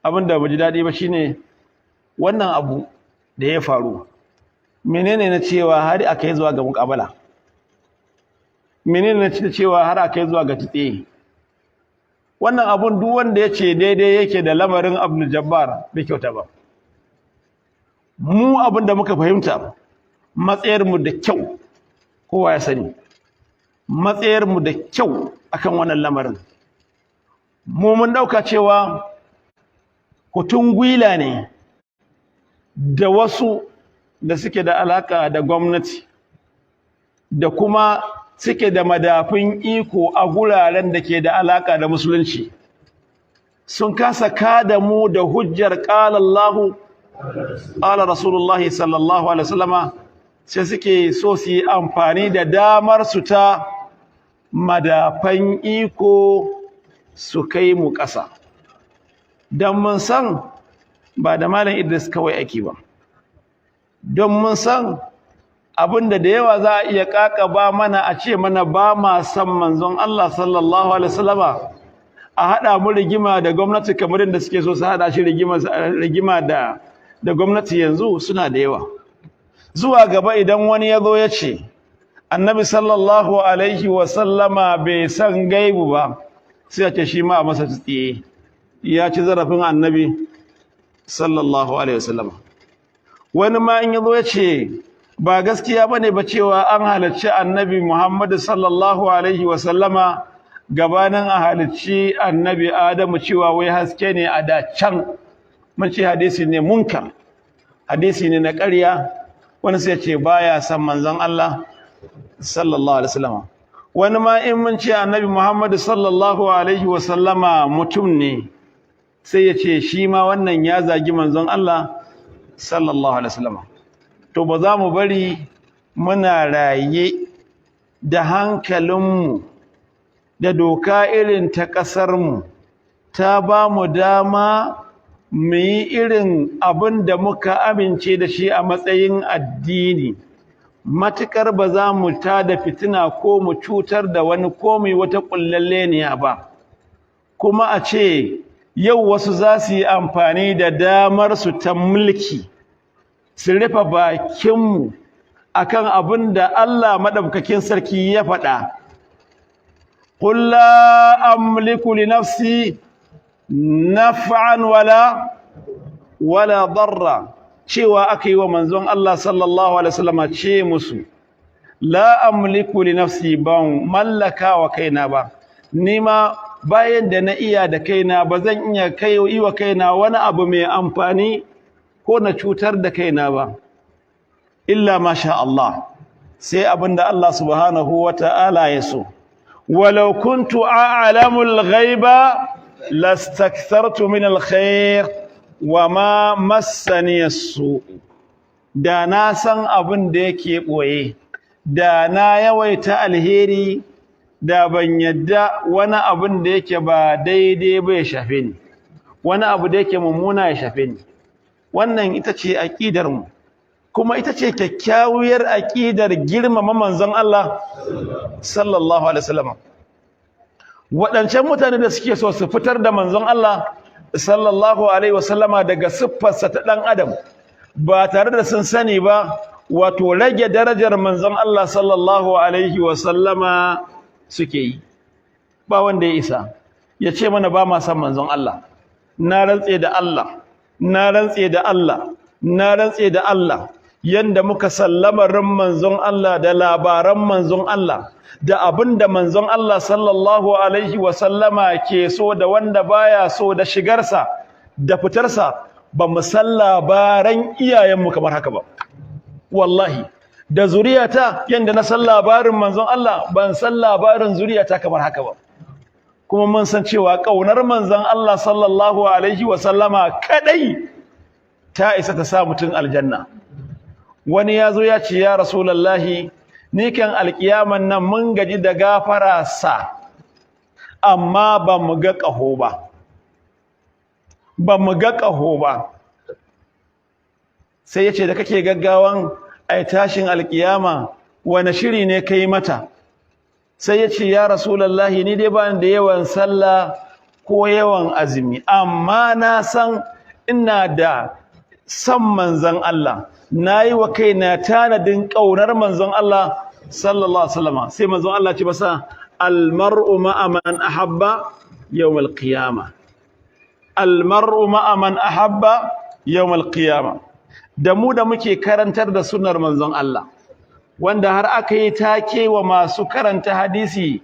abin da ba ji daɗi ba shine wannan abu da ya faru. Menene na cewa har aka yi zuwa ga muƙabala? Menene na cewa har aka yi zuwa ga tutse? Wannan abun duk wanda ya ce daidai yake da lamarin Abdul Jabbar bai kyauta ba. Mu abin da muka fahimta matsayarmu da kyau, kowa ya sani, matsayarmu da kyau akan wannan lamarin. Mu mun ɗauka cewa kutun gwila ne da wasu da suke da alaka da gwamnati da kuma suke da madafin iko a guraren da ke da alaka da musulunci, sun kasa kada mu da hujjar qala Allahu qala Rasulullahi sallallahu alaihi wasallama, sai suke so su yi amfani da damar su ta madafan iko su kai mu ƙasa. Don mun san ba da Malam Idris kawai ake ba, don mun san abinda da yawa za a iya ƙaƙaba mana a ce mana ba ma san manzon Allah sallallahu alaihi wasallama, a haɗa mu rigima da gwamnati kamar yadda suke so su haɗa shi rigima da gwamnati yanzu suna da yawa. Zuwa gaba idan wani ya zo ya ce annabi sallallahu alaihi wasallama bai san gaibu ba, sai a ce shi ma a masa tsiye, ya ci zarafin annabi sallallahu alaihi wasallama. Wani ma in ya zo ya ce ba gaskiya bane ba cewa an halarci annabi Muhammadu sallallahu alaihi wasallama gabanin a halarci annabi Adamu, cewa wai haske ne a da can, mun ce hadisi ne munkar, hadisi ne na ƙarya. Wani sai ce baya san manzon Allah sallallahu alaihi wasallama. Wani ma in mun ce annabi Muhammadu sallallahu alaihi wasallama mutum ne, sai ya ce shi ma wannan ya zagi manzon Allah sallallahu alaihi wasallama. To ba za mu bari muna raye da hankalinmu da doka irin ta ƙasarmu ta ba mu dama mu yi irin abin da muka amince da shi a matsayin addini, matuƙar ba za mu tada fitina ko mu cutar da wani ko mu yi wata ƙullalleniya ba. Kuma a ce yau wasu za su yi amfani da damar su ta mulki su rufe bakinmu akan abin da Allah maɗaukakin sarki ya faɗa. Qul la amliku li nafsi naf'an wala darra, cewa aka yi wa manzon Allah sallallahu alaihi wasallam ce musu la amliku li nafsi, ban mallaka wa kaina ba, nima bayan da na iya da kaina ba zan iya yi wa kaina wani abu mai amfani ko na cutar da kaina ba, illa ma sha Allah, sai abinda Allah subhanahu wa ta'ala ya so. Walau kuntu a'lamul ghaiba lastakthartu min alkhair wa ma massani as-su', da na san abin da yake boye da na yawaita alheri, da ban yadda wani abin da yake ba daidai ba ya shafe ni, wani abu da yake mummuna ya shafe ni. Wannan ita ce aqidar mu, kuma ita ce kyakkyawar aqidar girmama manzon Allah sallallahu alaihi wasallam. Waɗancan mutane da suke so su fitar da manzon Allah sallallahu alaihi wasallama daga siffarsa ta ɗan adam ba tare da sun sani ba, wato rage darajar manzon Allah sallallahu alaihi wasallama suke yi. Ba wanda ya isa ya ce mana ba ma san manzon Allah. Na rantse da Allah, na rantse da Allah, na rantse da Allah, yanda muka sallamarin manzon Allah da labaran manzon Allah da abinda manzon Allah sallallahu alaihi wasallama ke so da wanda baya so, da shigarsa da fitarsa, ba mu san labaran iyayenmu kamar haka ba. Wallahi da zuriyata yanda na san labarin manzon Allah, ban san labarin zuriyata kamar haka ba. Kuma mun san cewa ƙaunar manzon Allah sallallahu alaihi wasallama kadai ta isa ta sa mutum aljanna. Wani ya zo ya ce ya Rasulullahi, ni kan alkiyaman nan mun gaji da gafara sa, amma ba mu ga ƙaho ba, ba mu ga ƙaho ba. Sai ya ce da kake gaggawan ai tashin alkiyama wani shiri ne kai mata? Sai ya ce ya Rasulullahi, ni dai ba ni da yawan sallah ko yawan azumi, amma na san ina da san manzon Allah, nayi wa kaina tanadin ƙaunar manzon Allah sallallahu alaihi wasallam. Sai manzon Allah ce masa almar'u ma'a man ahabba yawm alqiyama, almar'u ma'a man ahabba yawm alqiyama. Da mu da muke karantar da sunnar manzon Allah, wanda har aka yi take wa masu karanta hadisi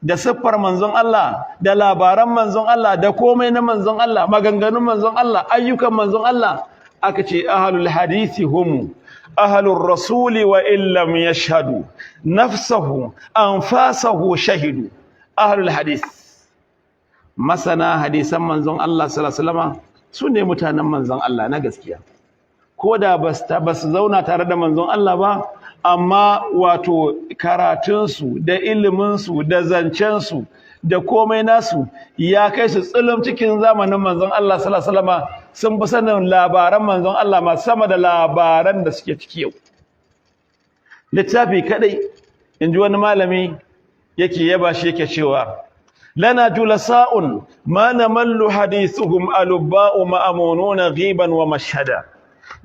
da siffar manzon Allah, da labaran manzon Allah, da komai na manzon Allah, maganganun manzon Allah, ayyukan manzon Allah, aka ce ahlul hadisi hum ahlur rasuli wa illam yashhadu nafsahu anfasahu shahidu. Ahlul hadis, masana hadisan manzon Allah sallallahu alaihi wasallam, sune mutanen manzon Allah na gaskiya, ko da basu zauna tare da manzon Allah ba, amma wato karatunsu da iliminsu da zancensu da komai nasu ya kai su tsulum cikin zamanin manzon Allah sallallahu alaihi wasallam, sun fi sanin labaran manzon Allah ma sama da labaran da suke ciki yau. Littafi kadai, inji wani malami yake yaba shi, yake cewa lana julasa'un ma namallu hadithuhum alubba'u ma'amununa ghiban wa mashhada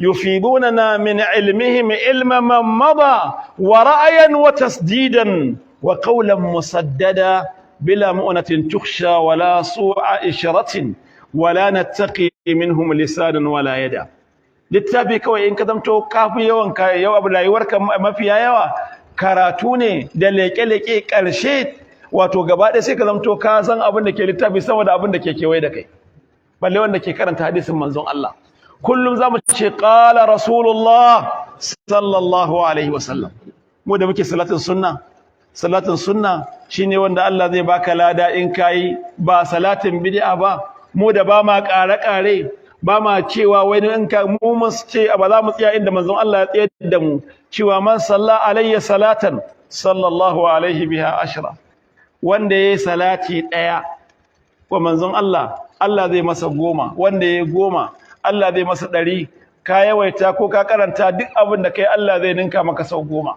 يفيدوننا من علمهم علم من مضى ورأيا وتسديدا وقولا مسددا بلا مؤنة تخشى ولا سوء إشرة ولا نتقي منهم لسانا ولا يدا. littafi kawai in ka zamto kafin yawan yawa rayuwarka mafiya yawa karatu ne da leke-leke, ƙarshe wato gaba ɗaya sai ka zamto ka san abin da ke littafi sama da abin da ke kewaye da kai, balle wanda ke karanta hadisin manzon Allah. kullum zamu ce qala rasulullah sallallahu alaihi wasallam. mu da muke salatin sunna shine wanda Allah zai baka lada in kai, ba salatin bid'a ba. mu da ba ma ƙare ba ma cewa wani in ka mu mun ce ba za mu tsaya inda manzon Allah ya tsaya da mu, cewa man salla alayya salatan sallallahu alaihi biha ashra. wanda yayi salati daya wa manzon Allah, Allah zai masa 10, wanda yayi 10 Allah zai masa 100. ka yawaita ko ka karanta duk abin da kai Allah zai ninka maka sau 10.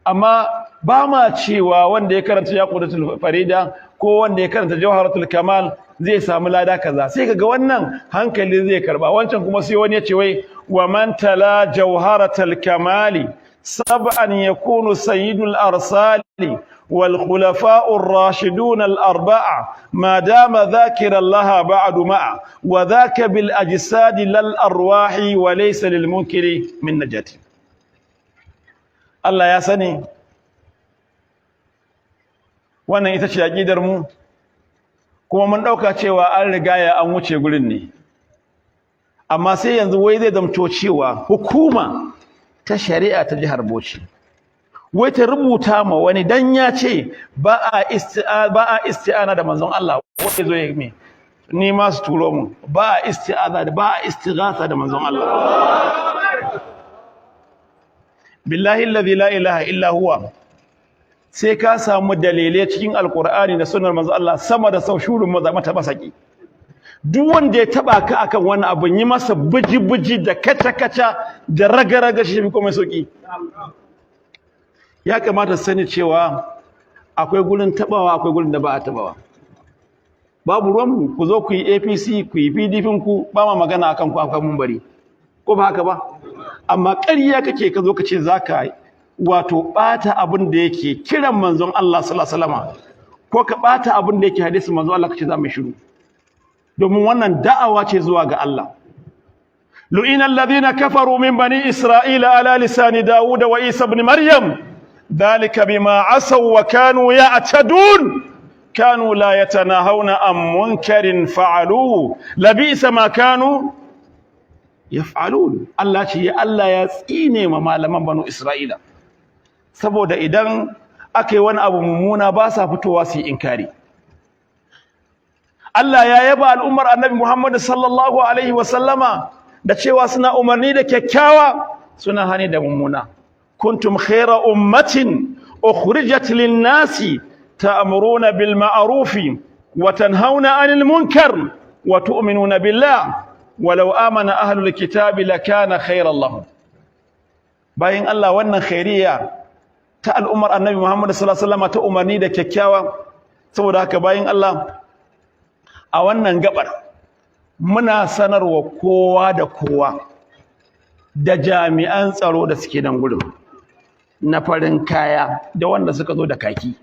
amma ba ma cewa wanda ya karanta yaqutul farida ko wanda ya karanta jawharatul kamal zai samu lada kaza. sai kaga wannan hankali zai karba, wancan kuma sai wani ya ce wai wa man tala jawharatul kamali sab'an yakunu sayyidul arsali والخلفاء الراشدون الأربعة ما دام ذاكرا لها بعد معه وذاك بالأجساد للأرواح وليس للمنكر من نجاة. الله يا سني wannan ita ce aqidar mu, kuma mun dauka cewa an rigaya an wuce gurin ne, amma sai yanzu wai zai zamto cewa hukuma ta shari'a ta jihar Bauchi wai ta rubuta ma wani dan ya ce ba a isti'ana da manzon Allah, wai zo ya me ni ma su turo mu ba a isti'aza da ba a istighatha da manzon Allah. billahi alladhi la ilaha illa huwa, sai ka samu dalilai cikin alqur'ani da sunnar manzon Allah sama da sau shurun mata masaki. duk wanda ya taba ka akan wani abu yi masa buji da kaca da raga shi ko mai sauki. ya kamata sani cewa akwai gurin tabawa, akwai gurin da ba a tabawa. babu ruwanmu ku zo ku yi APC ku yi PDP ku, ba ma magana akan ku akan munbari, ko ba haka ba. amma ƙarya kake ka zo ka ce zaka wato bata abin da yake kiran manzon Allah sallallahu alaihi wasallam, ko ka bata abin da yake hadisin manzon Allah kace za mu shiru, domin wannan da'awa ce zuwa ga Allah. lu'ina alladhina kafaru min bani isra'ila ala lisani Dawud wa Isa ibn Maryam ذلك بما عصوا وكانوا يعتدون كانوا لا يتناهون عن منكر فعلوه لبئس ما كانوا يفعلون. Allah ce Allah ya tsine ma malaman banu Isra'ila, saboda idan aka yi wani abu mummuna ba sa fitowa su yi inkari. Allah ya yaba al'ummar Annabi Muhammad sallallahu alaihi wasallama da cewa suna umarni da kyakkyawa, suna hani da mummuna. كنتم خير أمة أخرجت للناس تأمرون بالمعروف وتنهون عن المنكر وتؤمنون بالله ولو آمن أهل الكتاب لكان خيرا لهم. باين الله وانا خيرية تأل أمر النبي محمد صلى الله عليه وسلم تأمرني دا كيكاوا. saboda haka bayin Allah a wannan gabar muna sanarwa kowa da kowa da jami'an tsaro da suke nan gurin na farin kaya da wanda suka zo da kaki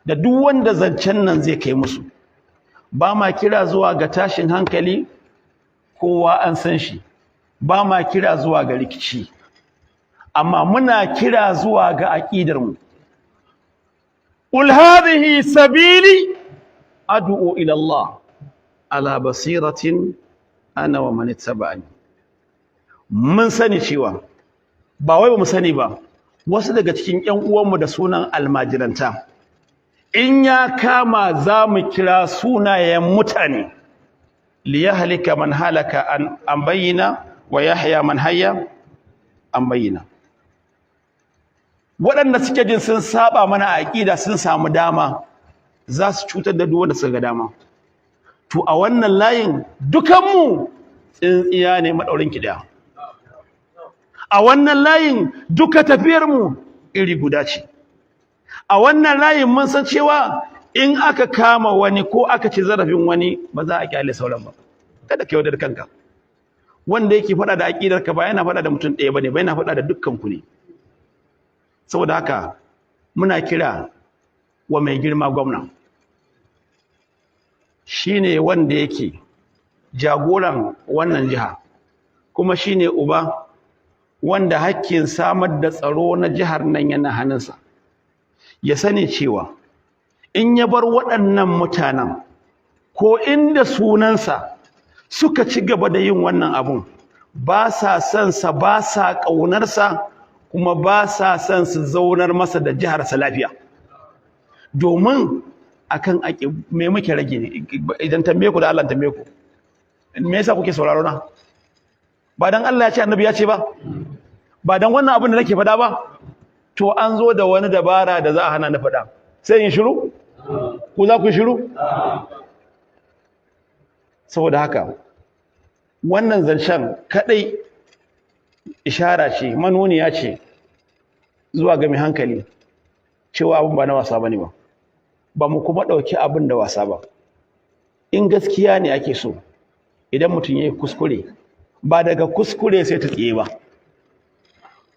da duk wanda zancen nan zai kai musu, ba ma kira zuwa ga tashin hankali, kowa an san shi, ba ma kira zuwa ga rikici, amma muna kira zuwa ga aƙidarmu. Qul hadhihi sabili ad'u ila Allah ala basiratin ana wa man ittaba'ani. Mun sani cewa ba wai ba mu sani ba, wasu daga cikin ƴan uwanmu da sunan almajiranta in ya kama za mu kira sunayen mutane liyahlika man halaka an bayyana wa yahya man hayya an bayyana. Waɗanda suke jin sun saba mana a aƙida sun samu dama za su cutar da duk wanda suka ga dama. To a wannan layin dukanmu tsintsiya ne maɗaurin ki ɗaya. A wannan layin duka tafiyarmu iri guda ce. A wannan layin mun san cewa in aka kama wani ko aka ci zarafin wani ba za a kyale sauran ba. Kada ka yaudar kanka. Wanda yake faɗa da aƙidarka ba yana faɗa da mutum ɗaya bane, ba yana faɗa da dukkan ku ne. Saboda haka muna kira wa mai girma gwamna. Shine wanda yake jagoran wannan jiha, kuma shine uba wanda hakkin samar da tsaro na jihar nan yana hannunsa. Ya sani cewa in ya bar waɗannan mutanen ko inda sunansa suka ci gaba da yin wannan abun, ba sa son sa, ba sa ƙaunarsa, kuma ba sa son su zaunar masa da jiharsa lafiya. Domin akan me muke rage ne, idan tambaye ku da Allah tambaye ku, me yasa kuke sauraro na? Ba dan Allah ya ce annabi ya ce ba, ba dan wannan abin da nake faɗa ba, to an zo da wani dabara da za a hana ni faɗa, sai in shiru? Ku za ku shiru? Saboda haka wannan zancen kadai ishara ce, manuniya ce zuwa ga mai hankali cewa abin ba na wasa bane ba, ba mu kuma ɗauki abin da wasa ba. In gaskiya ne ake so, idan mutum ya yi kuskure, ba daga kuskure sai ta tsaye ba.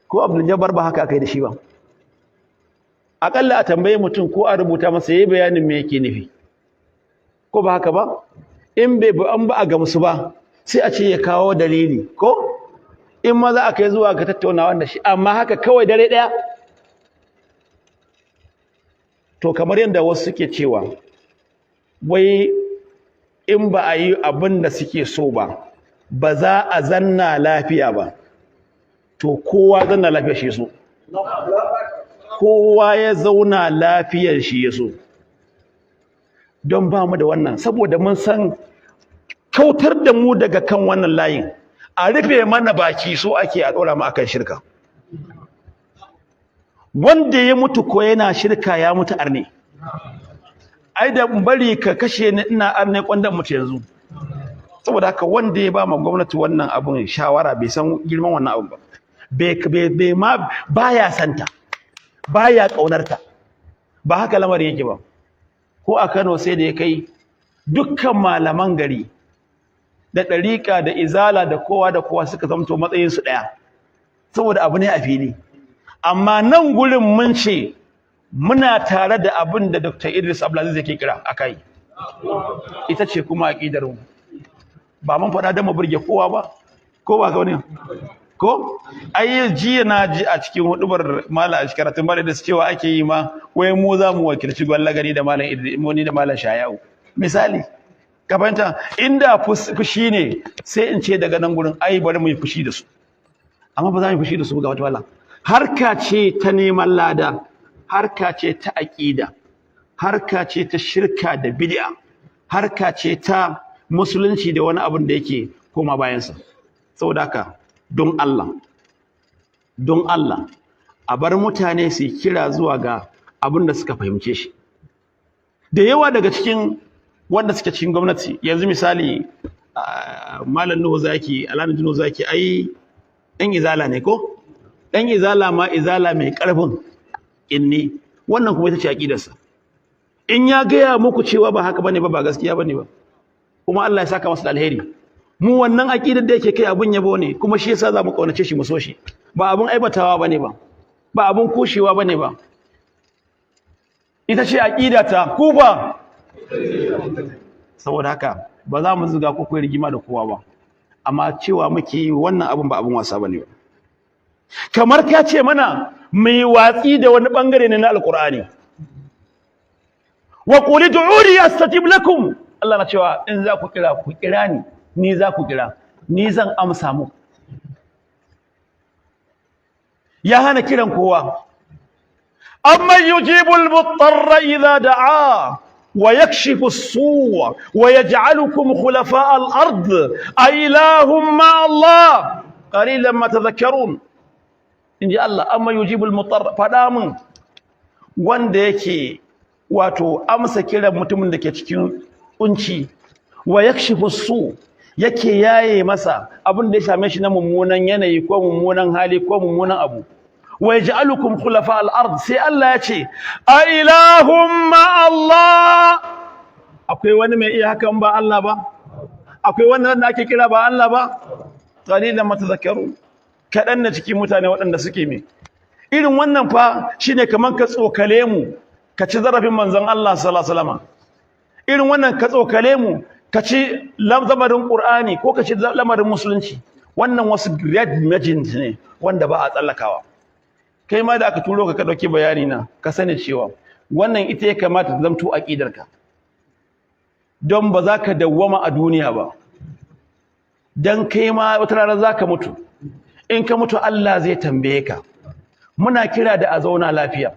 Ko Abdul Jabbar ba haka aka yi da shi ba. Aƙalla a tambaye mutum ko a rubuta masa yayi bayanin me yake nufi, ko ba haka ba? In bai an ba a gamsu ba sai a ce ya kawo dalili, ko in ma za a kai zuwa ga tattaunawa da shi, amma haka kawai dare ɗaya. To kamar yadda wasu suke cewa wai in ba a yi abin da suke so ba, ba za a zanna lafiya ba, to kowa zanna lafiyar shi so, kowa ya zauna lafiyar shi ya so. Don ba mu da wannan, saboda mun san kautar da mu daga kan wannan layin, a rufe mana baki so ake a ɗora mu akan shirka. Wanda ya mutu ko yana shirka ya mutu arne. Ai da bari ka kashe ni ina arne kwanda mutu yanzu. Saboda haka wanda ya ba ma gwamnati wannan abun shawara bai san girman wannan abun ba. Bai ma baya santa, baya kaunarta. Ba haka lamarin yake ba. Ko a Kano sai da ya kai dukkan malaman gari da ɗariƙa da izala da kowa suka zamto matsayinsu ɗaya. Saboda abu ne a fili. Amma nan gurin mun ce muna tare da abin da Dr. Idris Abdulaziz yake kira akai. Ita ce kuma aqidar mu. Ba mun faɗa da mu burge kowa ba, ko ba ga wani? Ko ai jiya na ji a cikin hudubar malam a karatun bada da cewa ake yi ma wai mu za mu wakilci gwallagari da malam Idris mu ni da malam Shayau. Misali ka fahimta, inda fushi ne sai in ce daga nan gurin ai bari mu yi fushi da su. Amma ba za mu yi fushi da su ga wata wala. Harka ce ta neman lada, harka ce ta aƙida, harka ce ta shirka da bid'a, harka ce ta musulunci da wani abin da yake koma bayansa. Saboda haka don Allah a bar mutane su kira zuwa ga abin da suka fahimce shi. Da yawa daga cikin wanda suke cikin gwamnati, yanzu misali Malam Nuhu Zaki, Alhaji Nuhu Zaki, ai ɗan izala ne ko? Ɗan izala ma izala mai ƙarfin inni, wannan kuma ita ce aƙidarsa. In ya gaya muku cewa ba haka bane ba gaskiya bane ba, kuma Allah ya saka masa da alheri. Mu wannan aqidar da yake kai abun yabo ne, kuma shi yasa za mu kaunace shi mu so shi, ba abun aibatawa bane ba, ba abun kushewa bane ba. Ita ce aqidata, ku ba. Saboda haka ba za mu zuga ku rigima da kowa ba, amma cewa muke yi wannan abun ba abun wasa bane ba. Kamar ka ce mana mai watsi da wani bangare ne na alqur'ani. Wa qul ud'uni astajib lakum, Allah na cewa in za ku kira ni za ku kira, ni zan amsa muku. Ya hana kiran kowa. Amman yujibul mutarra idza da'a wa yakshifu as-su' wa yaj'alukum khulafa' al-ard a ilahum ma Allah qalilan ma tadhakkarun. Inji Allah, amma yujibul mutarra, fada mun wanda yake wato amsa kiran mutumin da ke cikin kunci, wa yakshifu as-su', yake yaye masa abin da ya same shi na mummunan yanayi ko mummunan hali ko mummunan abu. Wa yaj'alukum khulafa al-ard, sai Allah ya ce a ilahum ma Allah, akwai wani mai iya hakan ba Allah ba? Akwai wanda ake kira ba Allah ba? Qalilan ma tadhakkarun, kadan na cikin mutane waɗanda suke me irin wannan fa shine kaman ka tsokale mu ka ci zarafin manzon Allah sallallahu alaihi wasallam. Irin wannan ka tsokale mu ka ci lamarin Qur'ani ko ka ci lamarin musulunci, wannan wasu great legends ne wanda ba a tsallakawa. Kai ma da aka turo ka dauki bayani na, ka sani cewa wannan ita ya kamata ta zamto aqidarka, don ba za ka dawwama a duniya ba, dan kai ma wata rana za ka mutu. In ka mutu Allah zai tambaye ka. Muna kira da a zauna lafiya,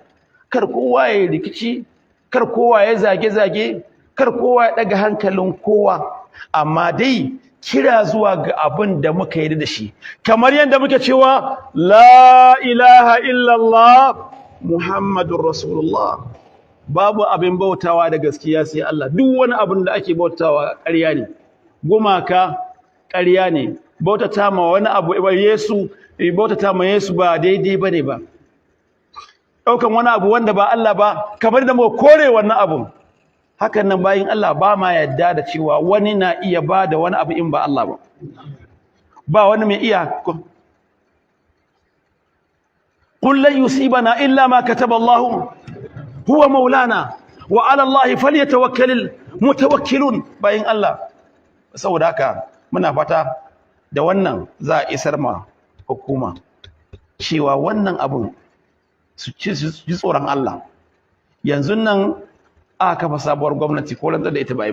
kar kowa ya rikici, kar kowa ya zage-zage, kar kowa ya daga hankalin kowa, amma dai kira zuwa ga abin da muka yi da shi, kamar yadda muke cewa la ilaha illallah muhammadur rasulullah, babu abin bautawa da gaskiya sai Allah. Duk wani abin da ake bautawa ƙarya ne, gumaka ƙarya ne, bautata ma wani abu Yesu, bautata ma Yesu ba daidai bane ba. Daukan wani abu wanda ba Allah ba, kamar da mu kore wannan abun. Hakan nan bayin Allah ba ma yadda da cewa wani na iya ba da wani abu in ba Allah ba. Ba wani mai iya. Qul lan yusibana illa ma kataba Allah huwa maulana wa ala Allah falyatawakkalul mutawakkilun. Bayin Allah, saboda haka muna fata da wannan za a isar ma hukuma cewa wannan abun su ji tsoron Allah. Yanzu nan aka kafa sabuwar gwamnati ko rantsar da ita ba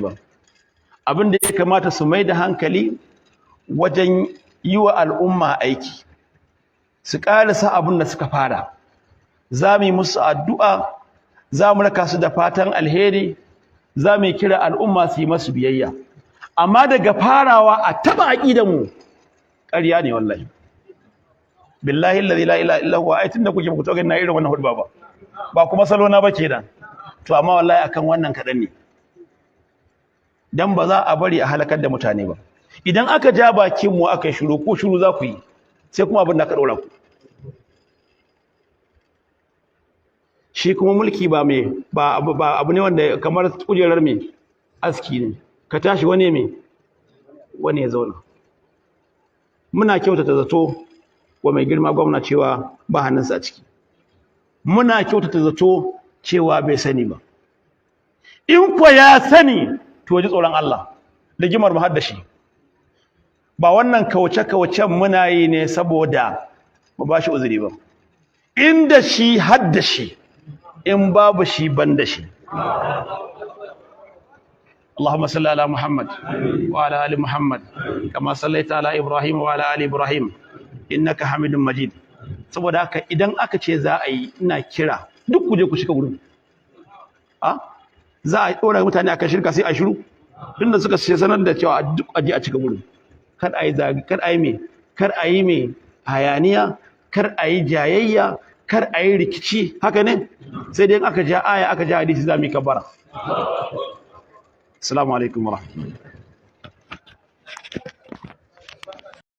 abin da ya kamata su mai da hankali wajen yi wa al'umma aiki, su ƙarasa abin da suka fara. Za mu yi musu addu'a, za mu raka su da fatan alheri, za mu kira al'umma su yi masu biyayya, amma daga farawa a taɓa aƙidanmu ƙarya ne wallahi. Billahi allazi la ilaha illa huwa, ai tunda kuke ku toga na irin wannan hudba ba kuma salo na ba kenan. To amma wallahi akan wannan kadan ne, dan ba za a bari a halakar da mutane ba. Idan aka ja bakin mu aka shiru, ko shiru za ku yi, sai kuma abin da ka dora ku. Shi kuma mulki ba abu ne wanda kamar kujerar me aski ne, ka tashi wani ya zauna. Muna kyautata zato wa mai girma gwamna cewa ba hannunsa a ciki, muna kyautata zato cewa bai sani ba. In ko ya sani, to ji tsoron Allah, rigimar mu haddashi. Ba wannan kauce-kaucen muna yi ne saboda mu ba shi uzuri ba. Inda shi haddashi, in babu shi ban da shi. اللهم صل على محمد وعلى ال محمد كما صليت على ابراهيم وعلى ال ابراهيم انك حميد مجيد. Saboda haka idan aka ce za a yi, ina kira duk ku je ku shiga gurin. Za a dora mutane akan shirka sai a shiru, tunda suka sanar da cewa duk aje a cika gurin. Kar a yi zagi, kar a yi me hayaniya, kar a yi jayayya, kar a yi rikici. Haka ne, sai dai aka ja aya aka ja hadisi za mu yi kabara. Assalamu alaikum warahmatullahi